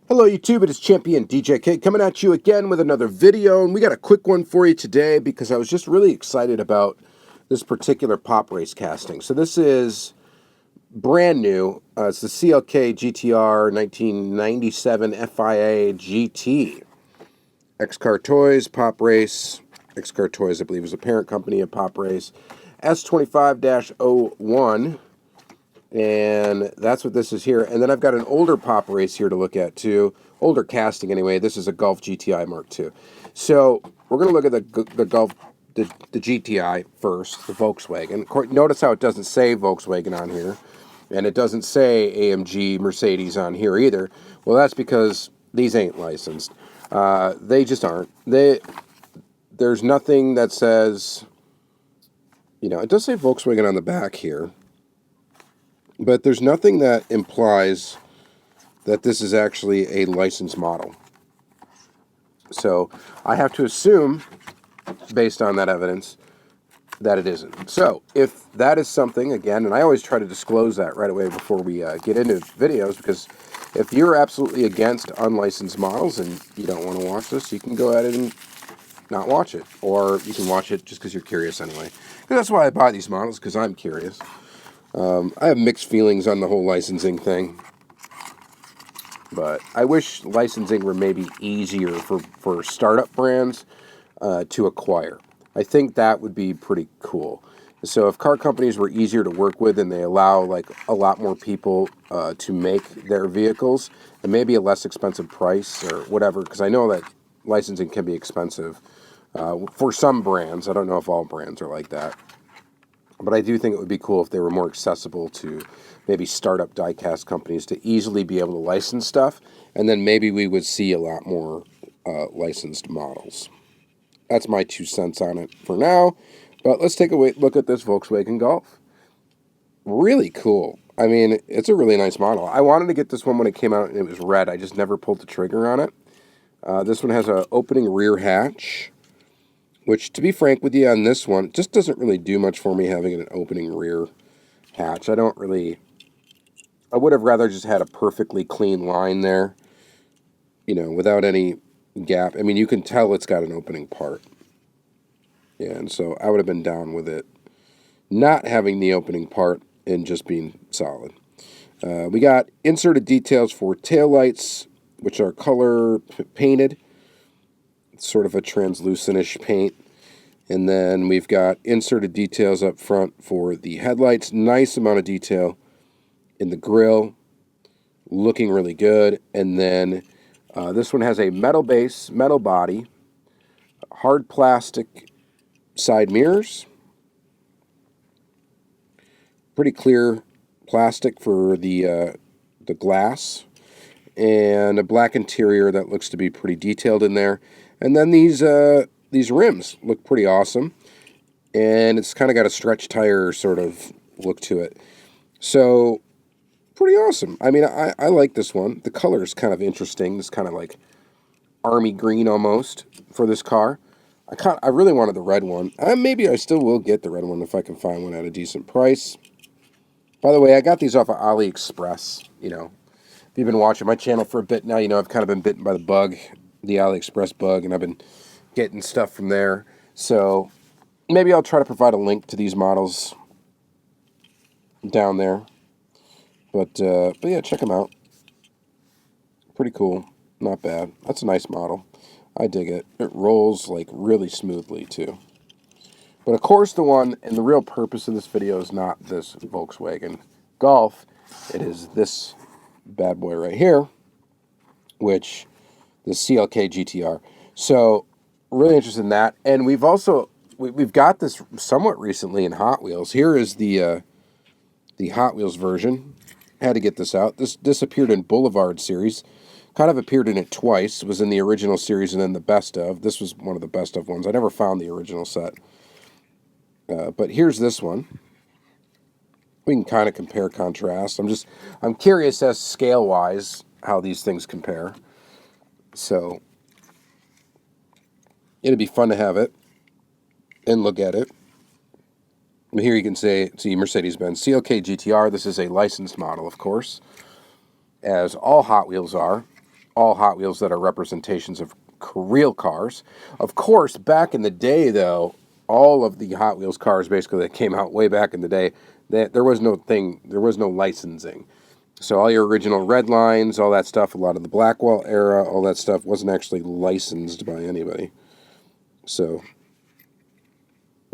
Hello YouTube, it is Championdjk coming at you again with another video, and we got a quick one for you today because I was just really excited about this particular pop race casting. So this is brand new. It's the CLK GTR 1997 FIA GT. X-Car Toys, Pop Race. X-Car Toys, I believe, is a parent company of Pop Race. S25-01. And that's what this is here. And then I've got an older pop race here to look at too. Older casting anyway. This is a Golf GTI Mark II. So we're going to look at the Golf, the GTI first, the Volkswagen. Notice how it doesn't say Volkswagen on here. And it doesn't say AMG Mercedes on here either. Well, that's because these ain't licensed. They just aren't. There's nothing that says, you know, it does say Volkswagen on the back here. But there's nothing that implies that this is actually a licensed model. So I have to assume, based on that evidence, that it isn't. So if that is something, again, and I always try to disclose that right away before we get into videos, because if you're absolutely against unlicensed models and you don't want to watch this, you can go ahead and not watch it. Or you can watch it just because you're curious anyway. Because that's why I buy these models, because I'm curious. I have mixed feelings on the whole licensing thing, but I wish licensing were maybe easier for startup brands to acquire. I think that would be pretty cool. So if car companies were easier to work with and they allow like a lot more people to make their vehicles and maybe a less expensive price or whatever, because I know that licensing can be expensive for some brands. I don't know if all brands are like that. But I do think it would be cool if they were more accessible to maybe startup diecast companies to easily be able to license stuff, and then maybe we would see a lot more licensed models. That's my 2 cents on it for now, but let's take a look at this Volkswagen Golf. Really cool. I mean, it's a really nice model. I wanted to get this one when it came out and it was red. I just never pulled the trigger on it. This one has an opening rear hatch, which, to be frank with you, on this one, it just doesn't really do much for me having an opening rear hatch. I would have rather just had a perfectly clean line there, you know, without any gap. I mean, you can tell it's got an opening part. Yeah, and so I would have been down with it not having the opening part and just being solid. We got inserted details for taillights, which are color painted. Sort of a translucent-ish paint. And then we've got inserted details up front for the headlights. Nice amount of detail in the grille. Looking really good. And then this one has a metal base, metal body, hard plastic side mirrors. Pretty clear plastic for the glass. And a black interior that looks to be pretty detailed in there. And then these rims look pretty awesome, and it's kind of got a stretch tire sort of look to it. So pretty awesome. I mean, I like this one. The color is kind of interesting. This kind of like army green almost for this car. I really wanted the red one. Maybe I still will get the red one if I can find one at a decent price. By the way, I got these off of AliExpress. You know, if you've been watching my channel for a bit now, you know I've kind of been bitten by the bug. The AliExpress bug, and I've been getting stuff from there. So maybe I'll try to provide a link to these models down there. But yeah, check them out. Pretty cool. Not bad. That's a nice model. I dig it. It rolls like really smoothly too. But of course the one, and the real purpose of this video is not this Volkswagen Golf. It is this bad boy right here, which the CLK GTR. So really interested in that. And we've also we've got this somewhat recently in Hot Wheels. Here is the Hot Wheels version. Had to get this out. This appeared in Boulevard series. Kind of appeared in it twice. It was in the original series and then the best of. This was one of the best of ones. I never found the original set. But here's this one. We can kind of compare contrast. I'm curious as scale wise how these things compare. So it'd be fun to have it and look at it. And here you can see Mercedes-Benz CLK GTR. This is a licensed model, of course, as all Hot Wheels are. all Hot Wheels that are representations of real cars. Of course, back in the day, though, all of the Hot Wheels cars basically that came out way back in the day, there was no licensing. So all your original red lines, all that stuff, a lot of the Blackwell era, all that stuff wasn't actually licensed by anybody. So,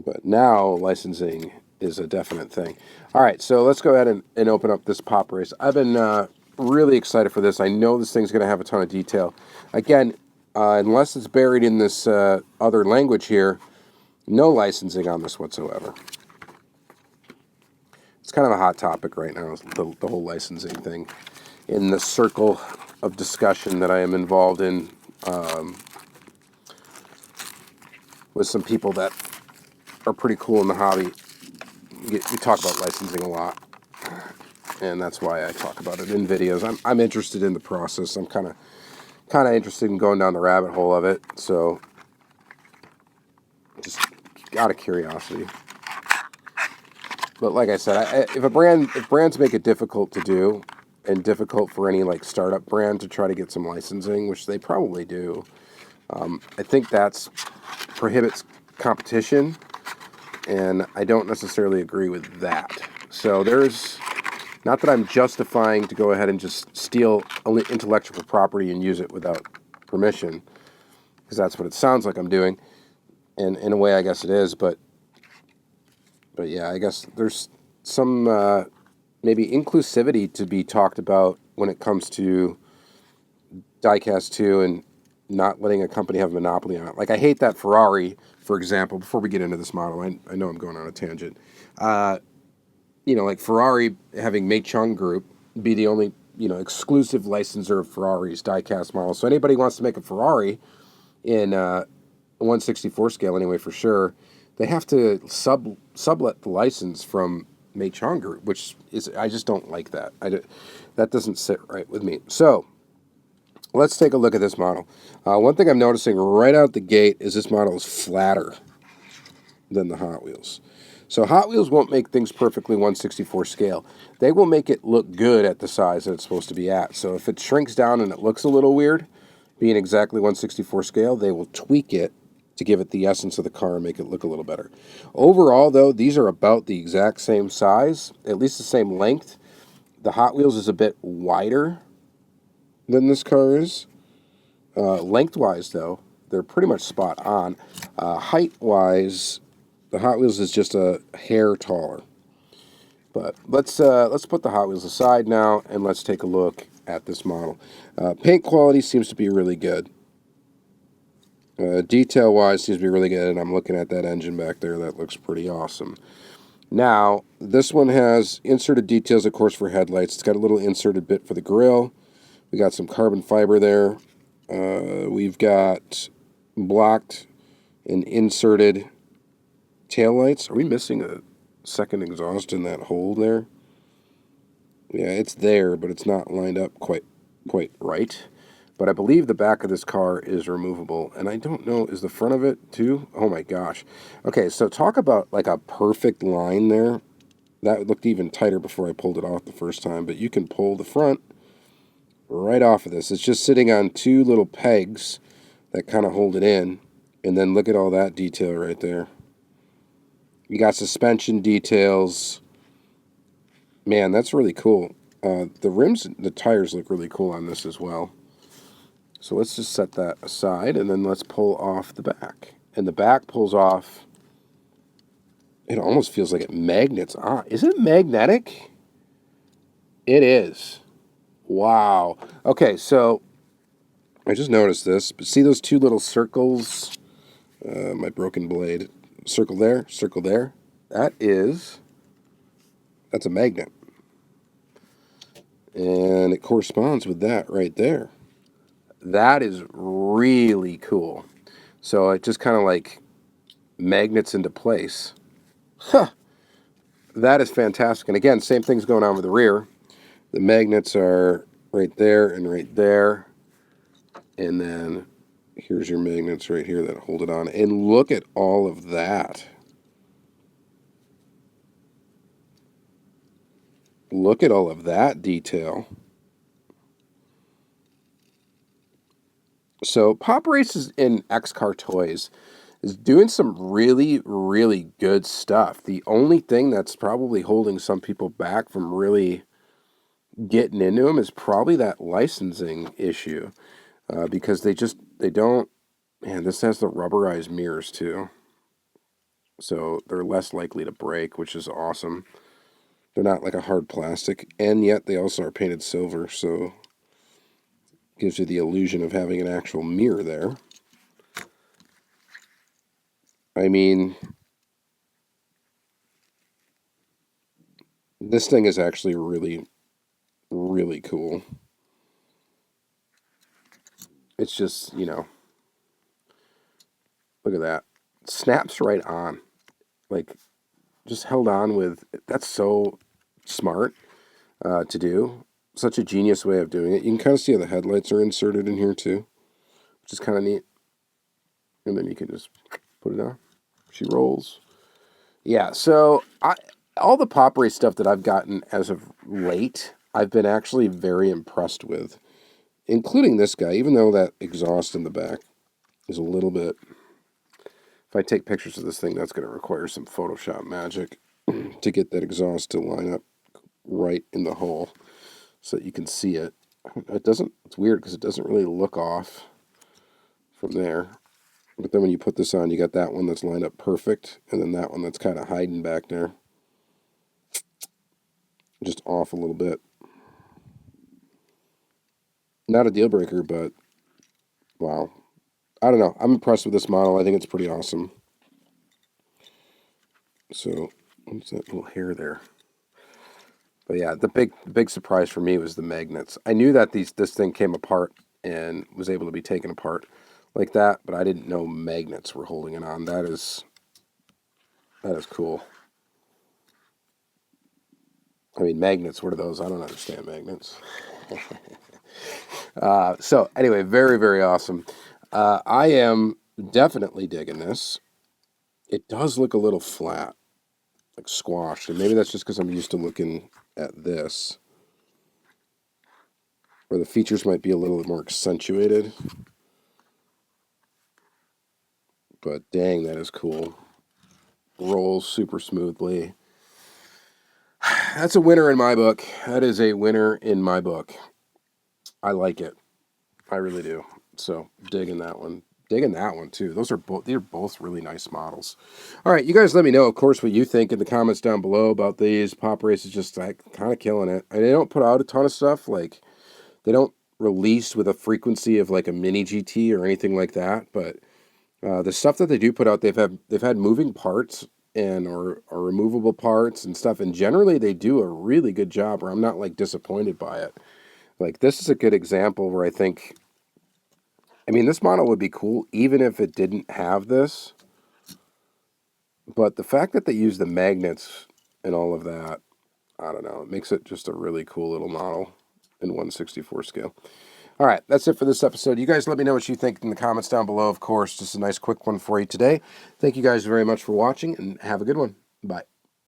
but now licensing is a definite thing. All right, so let's go ahead and open up this pop race. I've been really excited for this. I know this thing's going to have a ton of detail. Again, unless it's buried in this other language here, no licensing on this whatsoever. It's kind of a hot topic right now, the whole licensing thing, in the circle of discussion that I am involved in with some people that are pretty cool in the hobby. We talk about licensing a lot, and that's why I talk about it in videos. I'm interested in the process. I'm kind of interested in going down the rabbit hole of it, so just out of curiosity. But like I said, if brands make it difficult to do, and difficult for any like startup brand to try to get some licensing, which they probably do, I think that's prohibits competition, and I don't necessarily agree with that. So there's, not that I'm justifying to go ahead and just steal intellectual property and use it without permission, because that's what it sounds like I'm doing, and in a way I guess it is, but yeah, I guess there's some maybe inclusivity to be talked about when it comes to Diecast 2 and not letting a company have a monopoly on it. Like, I hate that Ferrari, for example, before we get into this model, I know I'm going on a tangent. Like Ferrari having Matchbox Group be the only, exclusive licensor of Ferrari's diecast models. So anybody wants to make a Ferrari in 1/64 scale anyway, for sure, they have to sublet the license from Matchbox Group, which is, I just don't like that. That doesn't sit right with me. So let's take a look at this model. One thing I'm noticing right out the gate is this model is flatter than the Hot Wheels. So Hot Wheels won't make things perfectly 1/64 scale. They will make it look good at the size that it's supposed to be at. So if it shrinks down and it looks a little weird, being exactly 1/64 scale, they will tweak it to give it the essence of the car and make it look a little better. Overall, though, these are about the exact same size, at least the same length. The Hot Wheels is a bit wider than this car is. Lengthwise, though, they're pretty much spot on. Height-wise, the Hot Wheels is just a hair taller. But let's put the Hot Wheels aside now, and let's take a look at this model. Paint quality seems to be really good. Detail-wise seems to be really good, and I'm looking at that engine back there. That looks pretty awesome. Now, this one has inserted details, of course, for headlights. It's got a little inserted bit for the grille. We got some carbon fiber there. We've got blocked and inserted taillights. Are we missing a second exhaust in that hole there? Yeah, it's there, but it's not lined up quite right. But I believe the back of this car is removable, and I don't know, is the front of it too? Oh my gosh. Okay, so talk about like a perfect line there. That looked even tighter before I pulled it off the first time, but you can pull the front right off of this. It's just sitting on two little pegs that kind of hold it in, and then look at all that detail right there. You got suspension details. Man, that's really cool. The rims, the tires look really cool on this as well. So let's just set that aside, and then let's pull off the back. And the back pulls off. It almost feels like it magnets on. Is it magnetic? It is. Wow. Okay, so I just noticed this. But see those two little circles? My broken blade. Circle there, circle there. That's a magnet. And it corresponds with that right there. That is really cool. So it just kind of like magnets into place. Huh. That is fantastic. And again, same thing's going on with the rear. The magnets are right there and right there. And then here's your magnets right here that hold it on. And look at all of that. Look at all of that detail. So Pop Races in X-Car Toys is doing some really, really good stuff. The only thing that's probably holding some people back from really getting into them is probably that licensing issue, because they don't. Man, this has the rubberized mirrors too, so they're less likely to break, which is awesome. They're not like a hard plastic, and yet they also are painted silver, so it gives you the illusion of having an actual mirror there. I mean, this thing is actually really, really cool. It's just, look at that. Snaps right on. Like, just held on with, that's so smart to do. Such a genius way of doing it. You can kind of see how the headlights are inserted in here too, which is kind of neat. And then you can just put it on. She rolls. Yeah, so all the Pop Race stuff that I've gotten as of late, I've been actually very impressed with, including this guy, even though that exhaust in the back is a little bit... If I take pictures of this thing, that's going to require some Photoshop magic to get that exhaust to line up right in the hole so that you can see it. It's weird because it doesn't really look off from there. But then when you put this on, you got that one that's lined up perfect, and then that one that's kind of hiding back there. Just off a little bit. Not a deal breaker, but wow. I don't know. I'm impressed with this model. I think it's pretty awesome. So, what's that little hair there? But yeah, the big surprise for me was the magnets. I knew that this thing came apart and was able to be taken apart like that, but I didn't know magnets were holding it on. That is cool. I mean, magnets, what are those? I don't understand magnets. So anyway, very, very awesome. I am definitely digging this. It does look a little flat, like squashed, and maybe that's just because I'm used to looking at this, where the features might be a little more accentuated. But dang, that is cool. Rolls super smoothly. That's a winner in my book. That is a winner in my book. I like it. I really do. So digging that one. Digging that one too. These are both really nice models. All right, you guys let me know, of course, what you think in the comments down below about these. Pop Race is just like kind of killing it. And they don't put out a ton of stuff. Like, they don't release with a frequency of like a mini GT or anything like that. But the stuff that they do put out, they've had moving parts and or removable parts and stuff. And generally, they do a really good job. Where I'm not like disappointed by it. Like, this is a good example where I think, I mean, this model would be cool even if it didn't have this. But the fact that they use the magnets and all of that, I don't know, it makes it just a really cool little model in 1/64 scale. All right, that's it for this episode. You guys let me know what you think in the comments down below, of course. Just a nice quick one for you today. Thank you guys very much for watching, and have a good one. Bye.